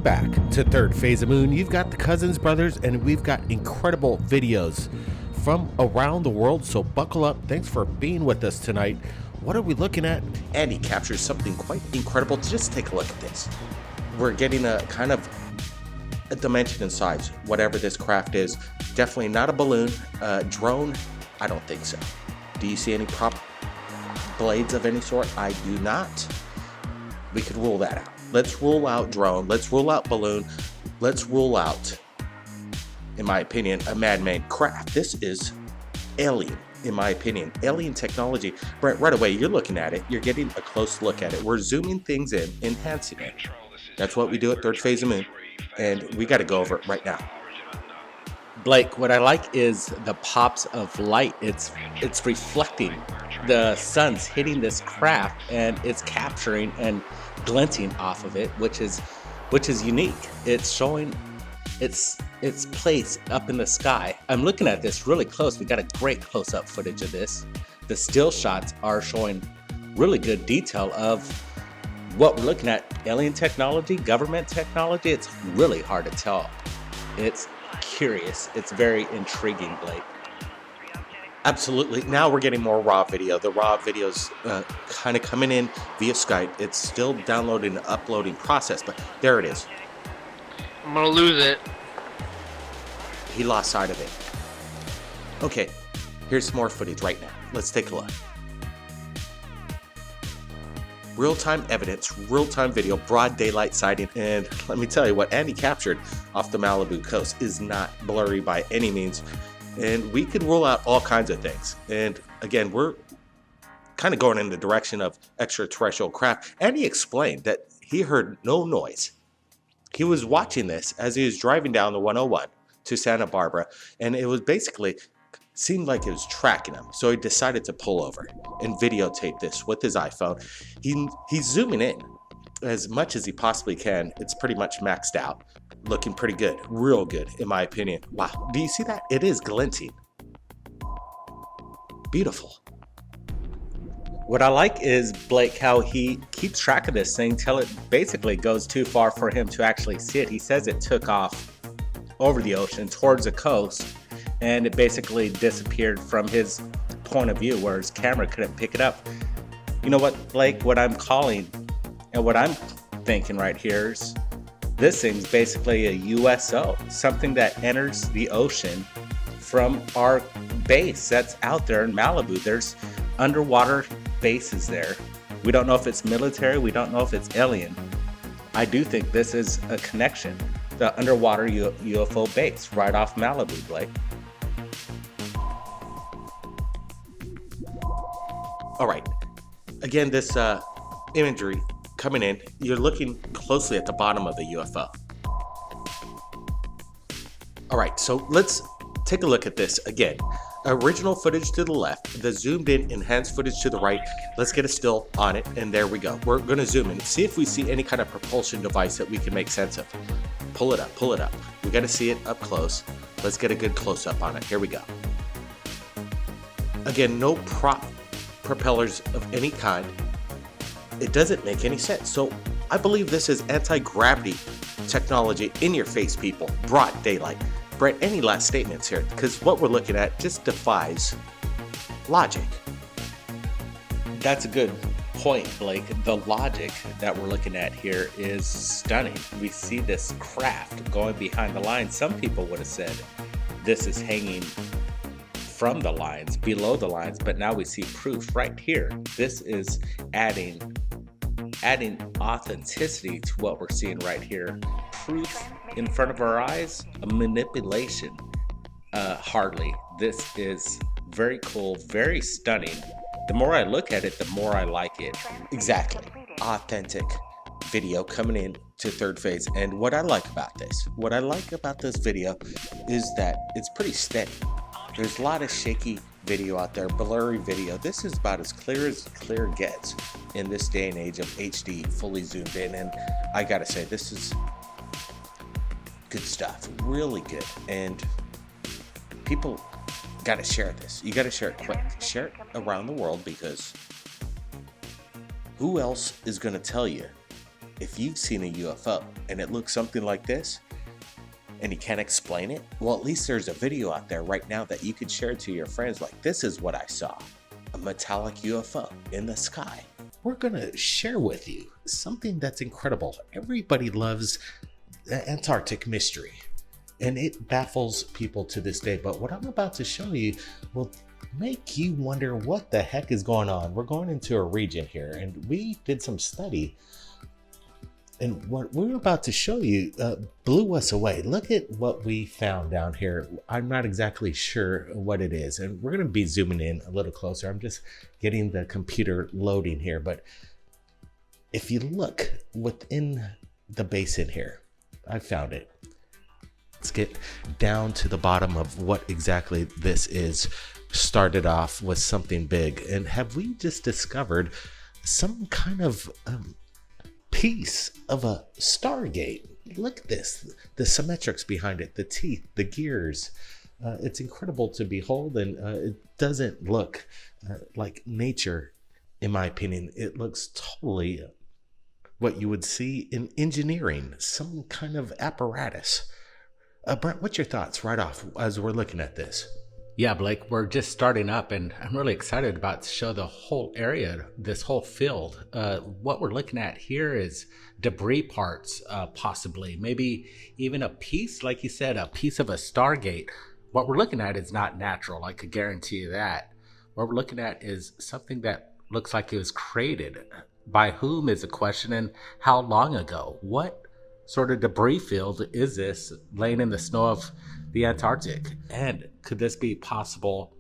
back to Third Phase of Moon. You've got the Cousins brothers, and we've got incredible videos from around the world, so buckle up. Thanks for being with us tonight. What are we looking at? Andy captures something quite incredible. Just take a look at this. We're getting a kind of a dimension in size, whatever this craft is. Definitely not a balloon. Drone, I don't think so. Do you see any prop blades of any sort? I do not. We could rule that out. Let's rule out drone. Let's rule out balloon. Let's rule out, in my opinion, a man-made craft. This is alien, in my opinion. Alien technology. Right away, you're looking at it. You're getting a close look at it. We're zooming things in, enhancing it. That's what we do at Third Phase of Moon. And we got to go over it right now. Blake, what I like is the pops of light. It's reflecting. The sun's hitting this craft and it's capturing and glinting off of it, which is unique. It's showing its place up in the sky. I'm looking at this really close. We got a great close-up footage of this. The still shots are showing really good detail of what we're looking at. Alien technology, government technology. It's really hard to tell. It's curious. It's very intriguing, Blake. Absolutely. Now we're getting more raw video. The raw video's kind of coming in via Skype. It's still downloading and uploading process, but there it is. I'm gonna lose it. He lost sight of it. Okay, here's some more footage right now. Let's take a look. Real-time evidence, real-time video, broad daylight sighting, and let me tell you, what Andy captured off the Malibu coast is not blurry by any means. And we could rule out all kinds of things. And again, we're kind of going in the direction of extraterrestrial craft. And he explained that he heard no noise. He was watching this as he was driving down the 101 to Santa Barbara. And it was basically, seemed like it was tracking him. So he decided to pull over and videotape this with his iPhone. He's zooming in as much as he possibly can. It's pretty much maxed out. Looking pretty good, real good, in my opinion. Wow, do you see that? It is glinting. Beautiful. What I like is, Blake, how he keeps track of this thing till it basically goes too far for him to actually see it. He says it took off over the ocean towards the coast, and it basically disappeared from his point of view where his camera couldn't pick it up. You know what, Blake, what I'm calling and what I'm thinking right here is, this thing's basically a USO, something that enters the ocean from our base that's out there in Malibu. There's underwater bases there. We don't know if it's military. We don't know if it's alien. I do think this is a connection. The underwater UFO base right off Malibu, Blake. All right. Again, this imagery coming in, you're looking closely at the bottom of the UFO. All right, so let's take a look at this again. Original footage to the left, the zoomed in enhanced footage to the right. Let's get a still on it, and there we go. We're going to zoom in, see if we see any kind of propulsion device that we can make sense of. Pull it up, pull it up. We got to see it up close. Let's get a good close-up on it. Here we go. Again, no prop propellers of any kind. It doesn't make any sense. So I believe this is anti-gravity technology in your face, people. Broad daylight. Brett, any last statements here? Because what we're looking at just defies logic. That's a good point, Blake. The logic that we're looking at here is stunning. We see this craft going behind the lines. Some people would have said this is hanging from the lines, below the lines, but now we see proof right here. This is adding authenticity to what we're seeing right here. Proof in front of our eyes, a manipulation. Hardly. This is very cool, very stunning. The more I look at it, the more I like it. Exactly. Authentic video coming in to Third Phase. And what I like about this video is that it's pretty steady. There's a lot of shaky video out there, blurry video. This is about as clear gets in this day and age of HD, fully zoomed in. And I gotta say, this is good stuff, really good. And people gotta share this. You gotta share it quick. Share it around the world, because who else is gonna tell you if you've seen a UFO and it looks something like this, and you can't explain it, well, at least there's a video out there right now that you could share to your friends, like, this is what I saw, a metallic UFO in the sky. We're gonna share with you something that's incredible. Everybody loves the Antarctic mystery, and it baffles people to this day, but what I'm about to show you will make you wonder what the heck is going on. We're going into a region here, and we did some study, and what we're about to show you blew us away. Look at what we found down here. I'm not exactly sure what it is, and we're going to be zooming in a little closer. I'm just getting the computer loading here, but if you look within the basin here, I found it. Let's get down to the bottom of what exactly this is. Started off with something big, and have we just discovered some kind of piece of a Stargate? Look at this, the symmetrics behind it, the teeth, the gears. It's incredible to behold, and it doesn't look like nature, in my opinion. It looks totally what you would see in engineering, some kind of apparatus. Brent, what's your thoughts right off as we're looking at this? Yeah, Blake, we're just starting up, and I'm really excited about to show the whole area, this whole field. What we're looking at here is debris parts, possibly, maybe even a piece, like you said, a piece of a Stargate. What we're looking at is not natural, I could guarantee you that. What we're looking at is something that looks like it was created. By whom is the question, and how long ago? What sort of debris field is this laying in the snow of the Antarctic? And could this be possible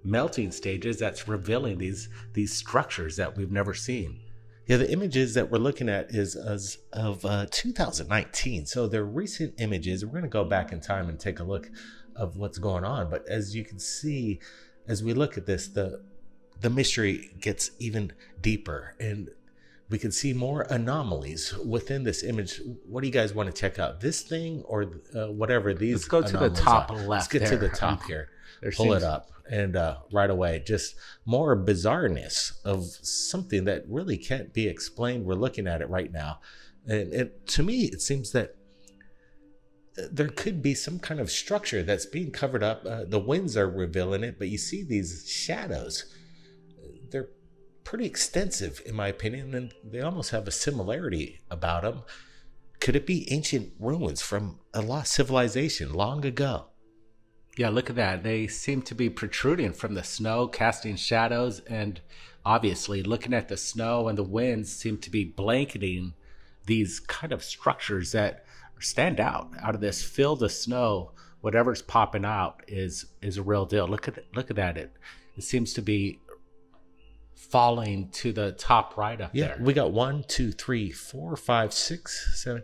melting stages that's revealing these structures that we've never seen? Yeah, the images that we're looking at is as of 2019. So they're recent images. We're going to go back in time and take a look of what's going on. But as you can see, as we look at this, the mystery gets even deeper, and we can see more anomalies within this image. What do you guys want to check out? This thing or whatever these Let's go to the top left. Let's get to the top here. Pull it up. And right away, just more bizarreness of something that really can't be explained. We're looking at it right now. And to me, it seems that there could be some kind of structure that's being covered up. The winds are revealing it, but you see these shadows. They're pretty extensive, in my opinion, and they almost have a similarity about them. Could it be ancient ruins from a lost civilization long ago? Yeah, look at that. They seem to be protruding from the snow, casting shadows, and obviously looking at the snow and the winds seem to be blanketing these kind of structures that stand out of this field of snow. Whatever's popping out is a real deal. Look at that. It seems to be falling to the top right up there. Yeah, we got 1, 2, 3, 4, 5, 6, 7.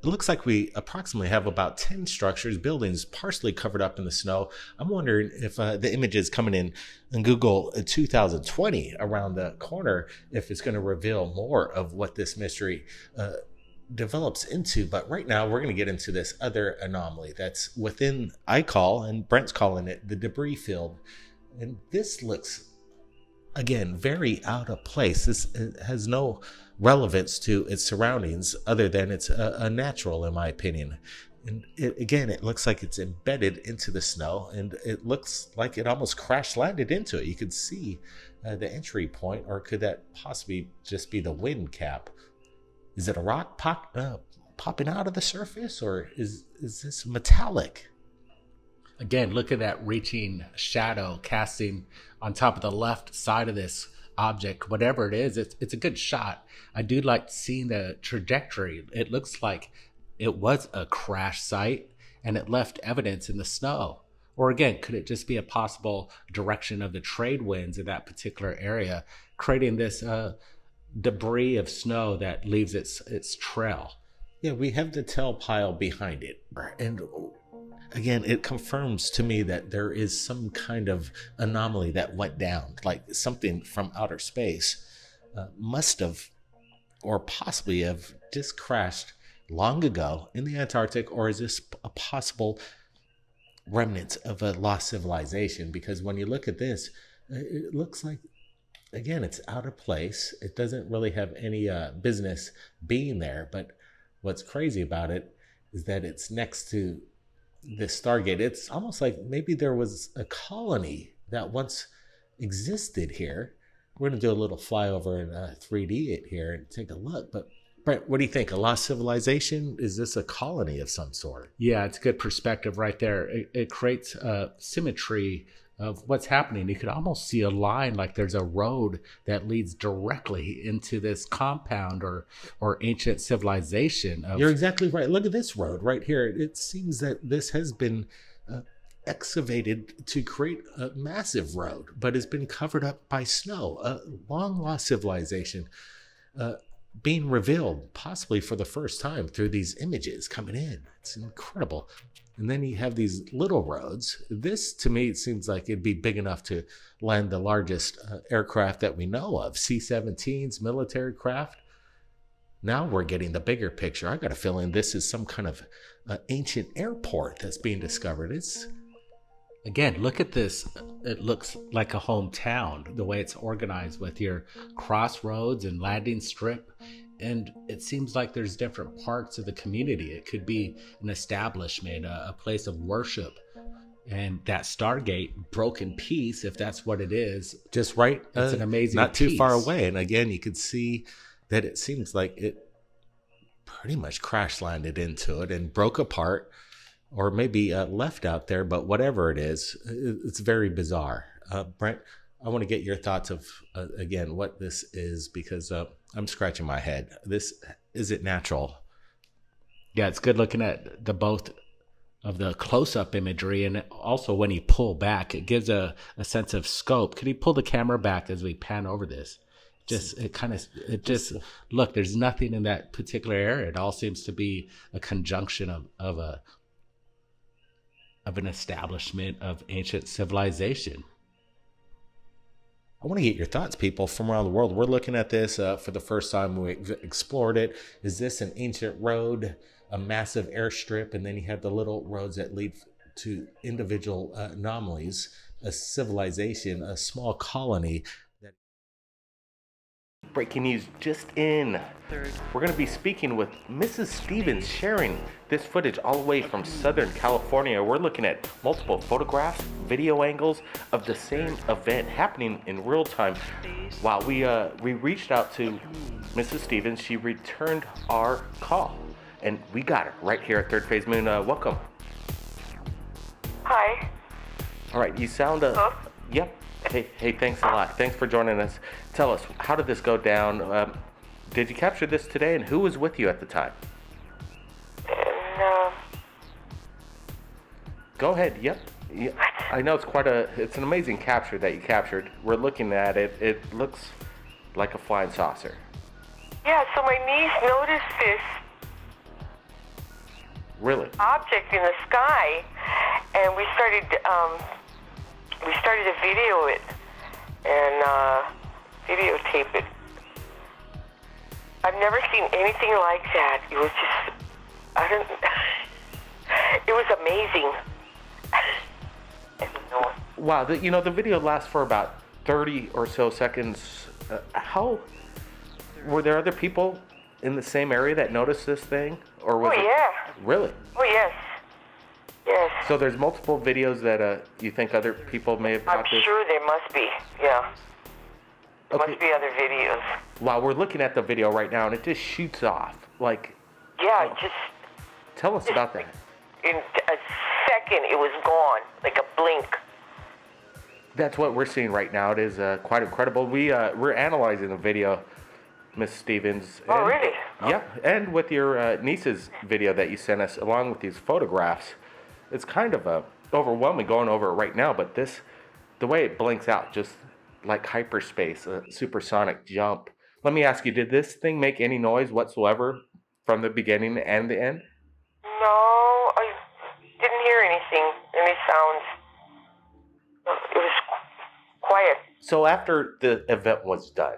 It looks like we approximately have about 10 structures, buildings partially covered up in the snow. I'm wondering if the images coming in Google 2020 around the corner, if it's going to reveal more of what this mystery develops into. But right now, we're going to get into this other anomaly that's within, I call, and Brent's calling it, the debris field. And this looks, again, very out of place. This has no relevance to its surroundings other than it's a natural, in my opinion. And it looks like it's embedded into the snow, and it looks like it almost crash landed into it. You could see the entry point, or could that possibly just be the wind cap? Is it a rock popping out of the surface, or is this metallic? Again, look at that reaching shadow casting on top of the left side of this object. Whatever it is, it's a good shot. I do like seeing the trajectory. It looks like it was a crash site and it left evidence in the snow. Or again, could it just be a possible direction of the trade winds in that particular area, creating this debris of snow that leaves its trail? Yeah, we have the tell pile behind it. And again, it confirms to me that there is some kind of anomaly that went down, like something from outer space must have, or possibly have, just crashed long ago in the Antarctic. Or is this a possible remnant of a lost civilization? Because when you look at this, it looks like again, it's out of place. It doesn't really have any business being there. But what's crazy about it is that it's next to this Stargate. It's almost like maybe there was a colony that once existed here. We're going to do a little flyover in 3D it here and take a look. But Brent, what do you think? A lost civilization? Is this a colony of some sort? Yeah, it's a good perspective right there. It creates a symmetry of what's happening. You could almost see a line, like there's a road that leads directly into this compound or ancient civilization. You're exactly right. Look at this road right here. It seems that this has been excavated to create a massive road, but has been covered up by snow. A long lost civilization being revealed possibly for the first time through these images coming in. It's incredible. And then you have these little roads. This, to me, it seems like it'd be big enough to land the largest aircraft that we know of, C-17s, military craft. Now we're getting the bigger picture. I got a feeling this is some kind of ancient airport that's being discovered. It's Again, look at this. It looks like a hometown, the way it's organized with your crossroads and landing strip. And it seems like there's different parts of the community. It could be an establishment, a place of worship. And that Stargate, broken piece, if that's what it is. just right. It's an amazing not too piece. far away. And again, you could see that it seems like it pretty much crash landed into it and broke apart, or maybe left out there. But whatever it is, it's very bizarre. Brent, I want to get your thoughts of, again, what this is, because I'm scratching my head. Is it natural? Yeah, it's good looking at the both of the close-up imagery, and also when you pull back, it gives a sense of scope. Could you pull the camera back as we pan over this? Look, there's nothing in that particular area. It all seems to be a conjunction of an establishment of ancient civilization. I want to get your thoughts, people from around the world. We're looking at this for the first time. We explored it. Is this an ancient road, a massive airstrip, and then you have the little roads that lead to individual anomalies, a civilization, a small colony? Breaking news just in. We're going to be speaking with Mrs. Stevens, sharing this footage all the way from Southern California. We're looking at multiple photographs, video angles of the same event happening in real time. Wow, we reached out to Mrs. Stevens. She returned our call, and we got her right here at Third Phase Moon. Welcome. Hi. All right, you sound... Yep. Hey, thanks a lot. Thanks for joining us. Tell us, how did this go down? Did you capture this today, and who was with you at the time? Go ahead. Yep. Yeah, I know it's an amazing capture that you captured. We're looking at it. It looks like a flying saucer. Yeah, so my niece noticed this Really? object in the sky, and we started to video it and videotape it. I've never seen anything like that. It was just, it was amazing. I don't know. Wow, the video lasts for about 30 or so seconds. How were there other people in the same area that noticed this thing, or was it? Yeah. Really? Oh, yes. Yes. So there's multiple videos that you think other people may have caught I'm this? sure there must be. Yeah. There Okay. must be other videos. Wow, we're looking at the video right now, and it just shoots off. Like, Yeah, just tell us about that. in a second it was gone, like a blink. That's what we're seeing right now. It is quite incredible. We're analyzing the video, Miss Stevens. Oh, really? Yeah, and with your niece's video that you sent us, along with these photographs, it's kind of overwhelming going over it right now. But the way it blinks out, just like hyperspace, a supersonic jump. Let me ask you, did this thing make any noise whatsoever from the beginning and the end? No, I didn't hear anything, any sounds. It was quiet. So after the event was done,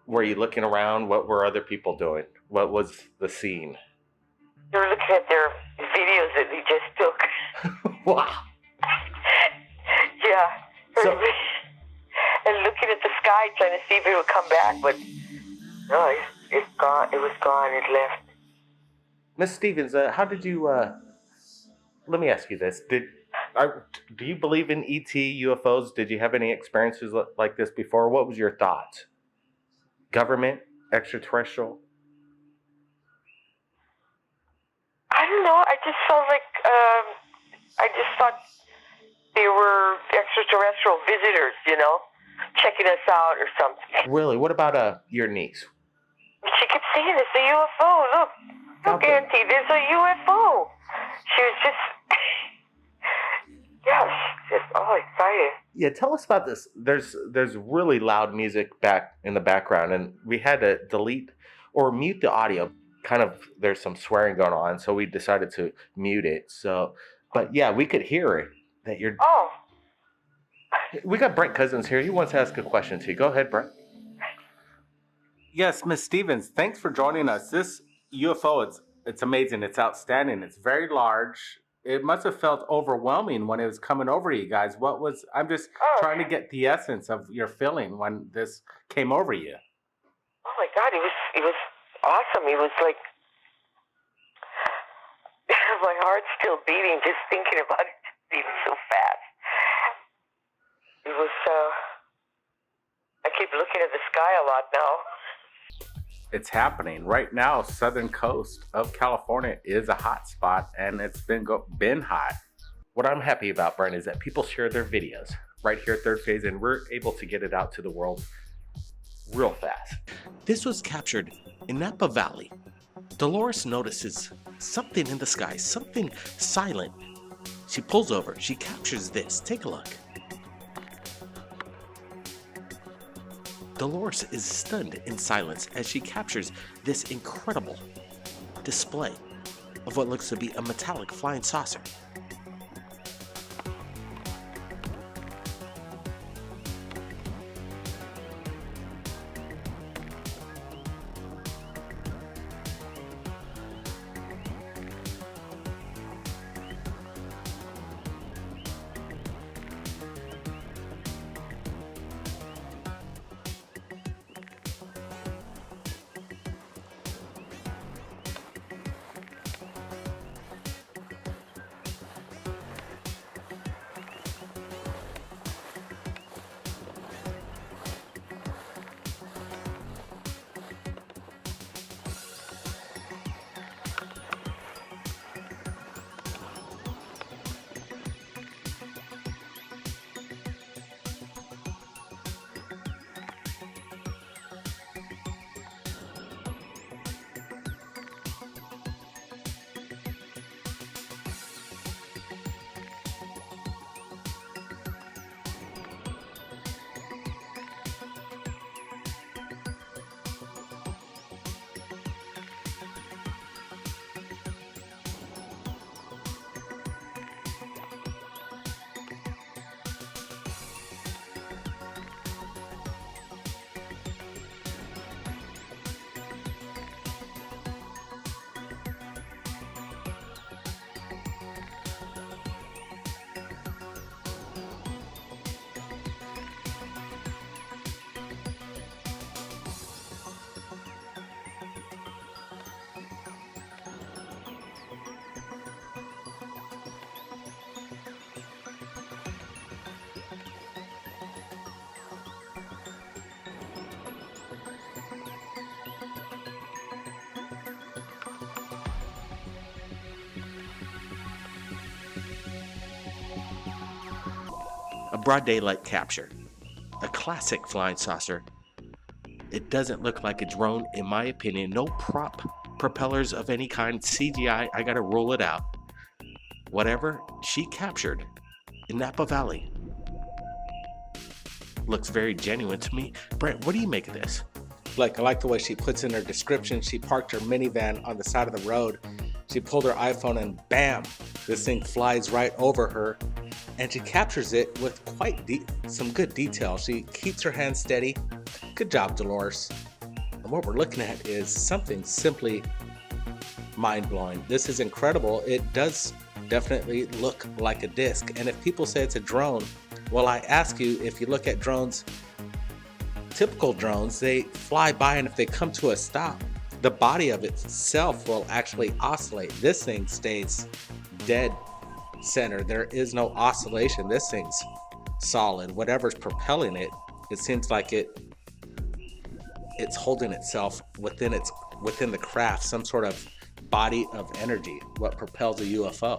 were you looking around? What were other people doing? What was the scene? They were looking at their videos that they just took. Wow. Yeah. So- And looking at the sky, trying to see would come back, but no, it's gone. It was gone. It left. Miss Stevens, how did you? Let me ask you this: do you believe in ET UFOs? Did you have any experiences like this before? What was your thoughts? Government, extraterrestrial? I don't know. I just felt like I just thought they were extraterrestrial visitors, checking us out or something. Really? What about your niece? She kept saying, "It's a UFO. Look, Auntie, there's a UFO." She was just, she's just all excited. Yeah, tell us about this. There's really loud music back in the background, and we had to delete or mute the audio. Kind of, there's some swearing going on, so we decided to mute it. So, but yeah, we could hear it. That you're. Oh. We got Brent Cousins here. He wants to ask a question to you. Go ahead, Brent. Yes, Miss Stevens, thanks for joining us. This UFO, it's amazing. It's outstanding. It's very large. It must have felt overwhelming when it was coming over you guys. I'm just trying to get the essence of your feeling when this came over you. Oh my God, it was awesome. It was like my heart's still beating just thinking about it beating so fast. It was, I keep looking at the sky a lot now. It's happening right now. Southern coast of California is a hot spot, and it's been hot. What I'm happy about, Brent, is that people share their videos right here at Third Phase, and we're able to get it out to the world real fast. This was captured in Napa Valley. Dolores notices something in the sky, something silent. She pulls over. She captures this. Take a look. Dolores is stunned in silence as she captures this incredible display of what looks to be a metallic flying saucer. A broad daylight capture. A classic flying saucer. It doesn't look like a drone, in my opinion. No propellers of any kind. CGI, I gotta rule it out. Whatever she captured in Napa Valley looks very genuine to me. Brent, what do you make of this? I like the way she puts in her description. She parked her minivan on the side of the road. She pulled her iPhone and bam, this thing flies right over her. And she captures it with some good detail. She keeps her hand steady. Good job, Dolores. And what we're looking at is something simply mind-blowing. This is incredible. It does definitely look like a disc. And if people say it's a drone, well, I ask you, if you look at drones typical drones, they fly by, and if they come to a stop, the body of itself will actually oscillate. This thing stays dead center. There is no oscillation. This thing's solid. Whatever's propelling it, it seems like it's holding itself within the craft, some sort of body of energy, what propels a UFO.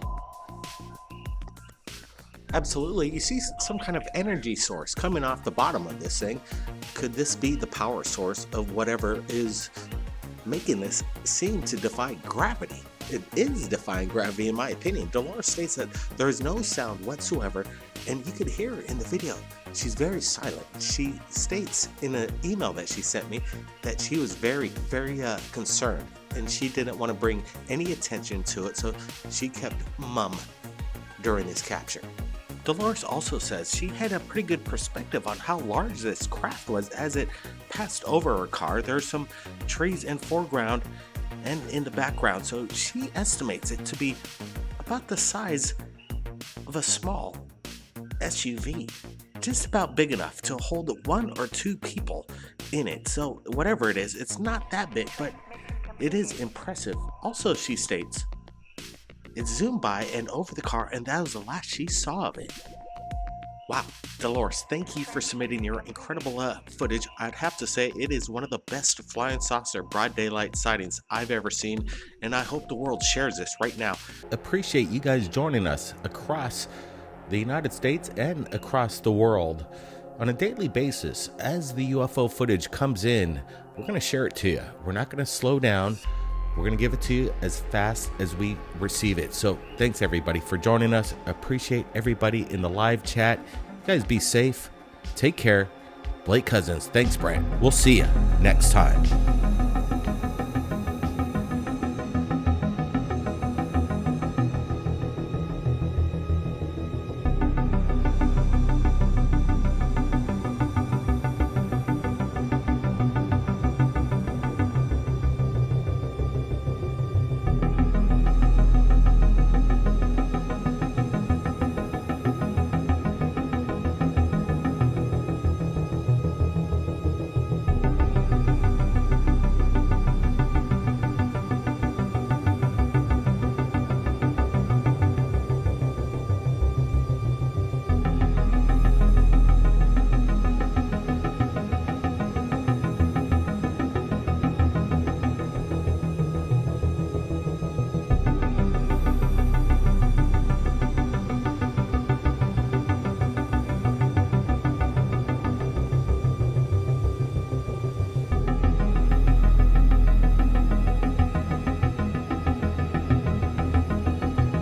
Absolutely. You see some kind of energy source coming off the bottom of this thing. Could this be the power source of whatever is making this seem to defy gravity? It is defying gravity, in my opinion. Dolores states that there is no sound whatsoever, and you could hear her in the video. She's very silent. She states in an email that she sent me that she was very concerned, and she didn't want to bring any attention to it, so she kept mum during this capture. Dolores also says she had a pretty good perspective on how large this craft was as it passed over her car. There's some trees in foreground and in the background, so she estimates it to be about the size of a small SUV, just about big enough to hold 1 or 2 people in it. So whatever it is, it's not that big, but it is impressive. Also, she states it zoomed by and over the car, and that was the last she saw of it. Wow, Dolores, thank you for submitting your incredible footage. I'd have to say it is one of the best flying saucer broad daylight sightings I've ever seen, and I hope the world shares this right now. Appreciate you guys joining us across the United States and across the world on a daily basis. As the UFO footage comes in, we're going to share it to you. We're not going to slow down. We're going to give it to you as fast as we receive it. So thanks everybody for joining us. Appreciate everybody in the live chat. You guys be safe. Take care. Blake Cousins. Thanks, Brent. We'll see you next time.